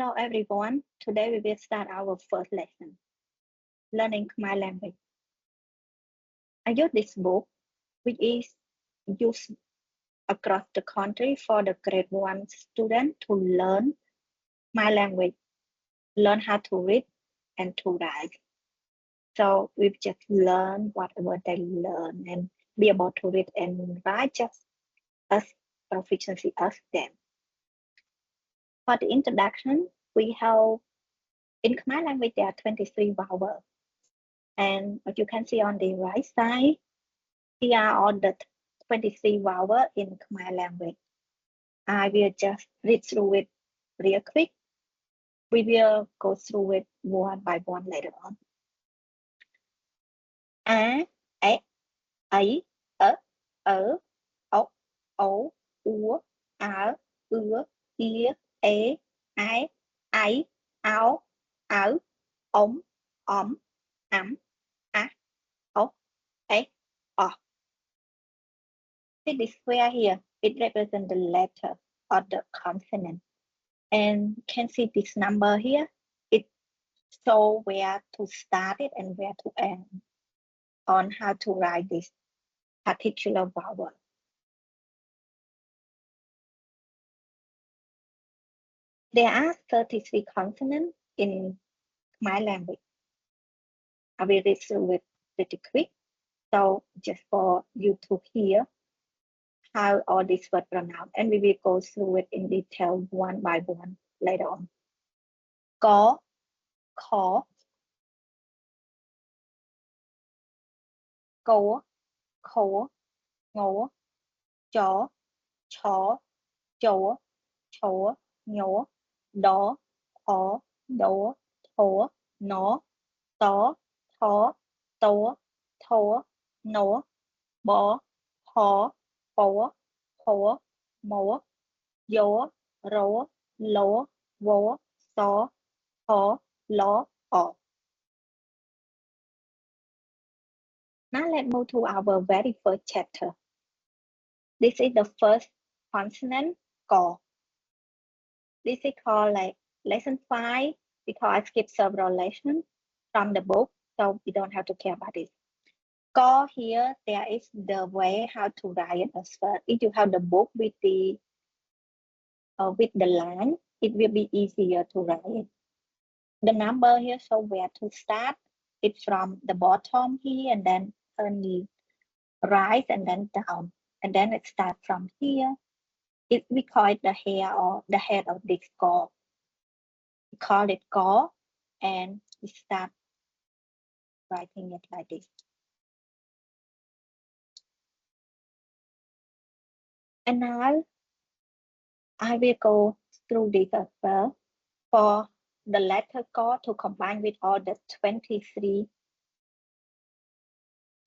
Hello everyone. Today we will start our first lesson, learning Khmer language. I use this book, which is used across the country for the grade 1 student to learn Khmer language, learn how to read and to write. So we just learn whatever they learn and be able to read and write just as proficiency as them. For the introduction, we have in Khmer language there are 23 vowels. And as you can see on the right side, here are all the 23 vowels in Khmer language. I will just read through it real quick. We will go through it one by one later on. A, E, ấy, ớ, ấu, úa, ưa, ia, ái, áo, ống, ấm, ốc, o. See this square here, it represents the letter or the consonant. And you can see this number here, it shows where to start it and where to end on how to write this particular vowel. There are 33 consonants in Khmer language. I will read through it pretty quick. So just for you to hear how all these words pronounced, and we will go through it in detail one by one later on. Có, khó, cố, khổ, ngố, chó, chó, chỗ, chỗ, nhố, đó, khó, đố, thố, nó, tó, thó, tố, thố, nố, bó, khó, bố, khổ, mố, dố, rố, lố, vố, xó, khó, ló, ỏ. Now let's move to our very first chapter. This is the first consonant, có. This is called like lesson 5 because I skipped several lessons from the book, so we don't have to care about it. Có here, there is the way how to write it as well. If you have the book with the line, it will be easier to write it. The number here show where to start. It's from the bottom here and then turn right and then down. And then it starts from here. We call it the hair or the head of this có. We call it có and we start writing it like this. And now I will go through this as well for the letter có to combine with all the 23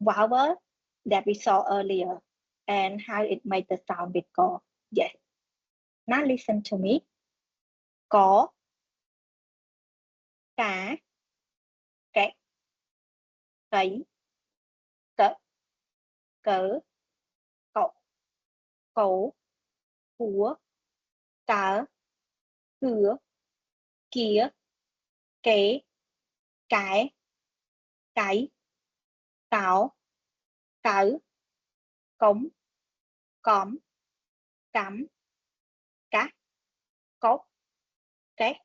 vowels that we saw earlier and how it made the sound with có. Yes. Now listen to me. Có, cá, kẹt, cấy, cỡ, cỡ, cậu, cấu, cúa, cá, cửa, kia, kế, cái, cáo, cỡ, cống, cóm, cắm, cát, cốt, két,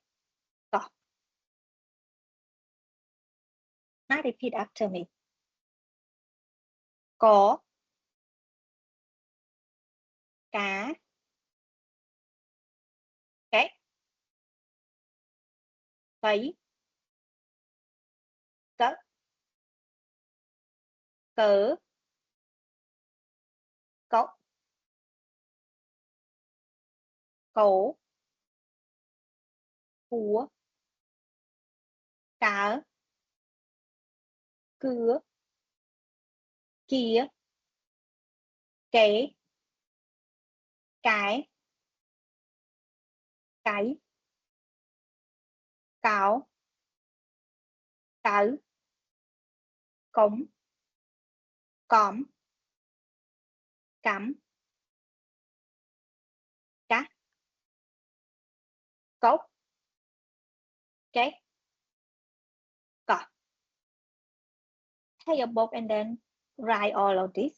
cọp. Now repeat after me. Có, cá, két, cấy, cỡ, cỡ, cốc, cổ, cúa, cá, cưa, kia, kế, cái, cáo, cỡ, cống, cóm, cắm, cát, cốc, Okay. Go. Take your book and then write all of this.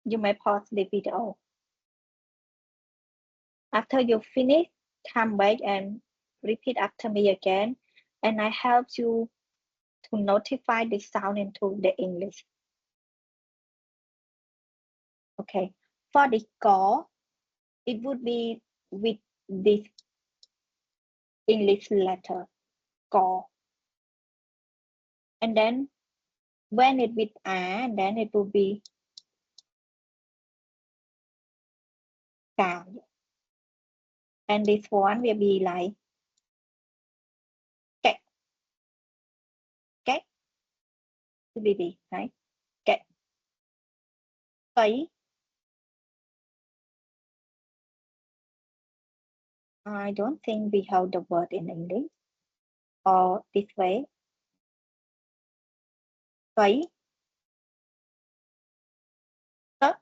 You may pause the video. After you finish, come back and repeat after me again, and I help you to notify the sound into the English. Okay. For the có, it would be with this English letter có. And then when it with and then it will be cả. And this one will be like cách. Cách. It will be right. Cách. Cấy. I don't think we have the word in English or this way. Cấy. Cất.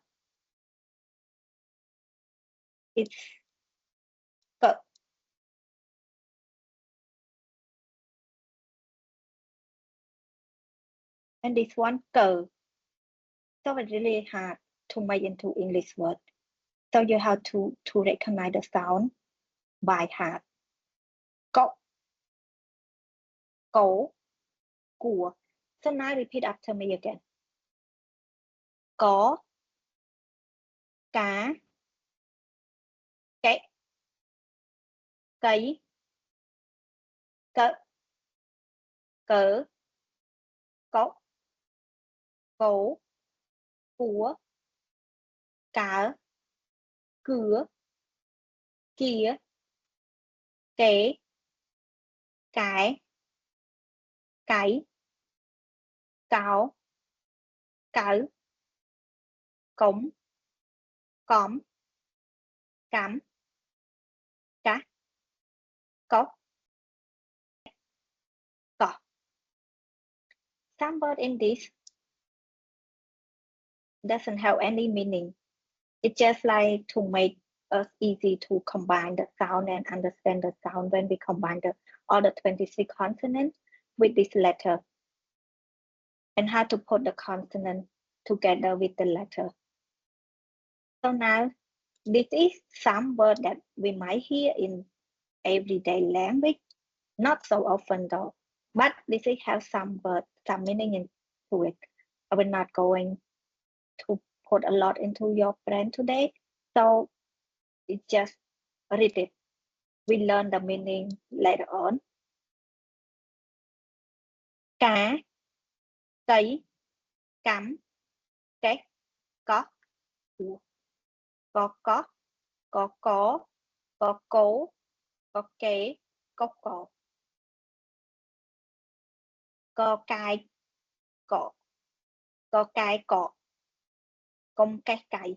It's cất. And this one cờ. So it's really hard to make into English word. So you have to recognize the sound by heart. Cậu. Cổ. Của. So now repeat after me again. Có. Cá. Kẽ. Cấy. Cỡ. Cỡ. Cậu. Cổ. Của. Cả. Cửa. Kìa. Kế. Cái. Cái. Cáo. Cỡ. Cổng. Cõm. Cắm. Cá. Cốc. Cỏ. Some word in this doesn't have any meaning. It's just like to make us easy to combine the sound and understand the sound when we combine all the 26 consonants with this letter and how to put the consonant together with the letter. So now this is some word that we might hear in everyday language, not so often though, but this is have some word, some meaning into it. I will not going to put a lot into your brain today, so it's just read it. We learn the meaning later on. Cá. Cấy. Cắm. Két. Có. Có. Có. Có cố. Có kế. Có cọ. Có cài. Cọ. Có cài cọ. Công cái cày.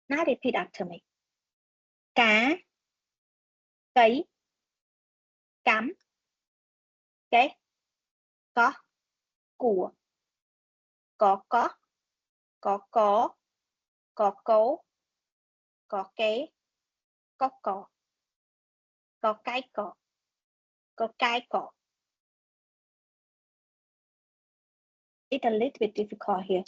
Now repeat after me. Cá. Cấy. Cắm. Két. Có. Của. Có. Có cố. Có kế. Có cọ. Có cái cọ. Có cái cọ. It's a little bit difficult here.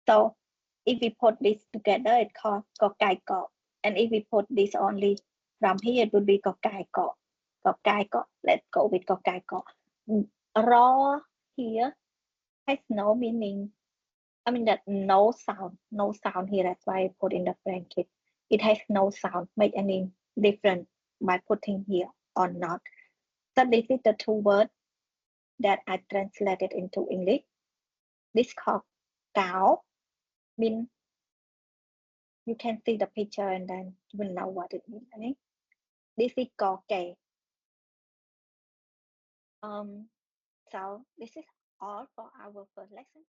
So if we put this together, it's called có cái cọ. And if we put this only from here, it would be có cái cọ. Có cái cọ. Let's go with có cái cọ. Raw here has no meaning. I mean that no sound here. That's why I put in the bracket. It has no sound. Make any difference by putting here or not. So this is the two words that I translated into English. This called cáo mean you can see the picture and then you will know what it means. Right? This is có kè. So this is all for our first lesson.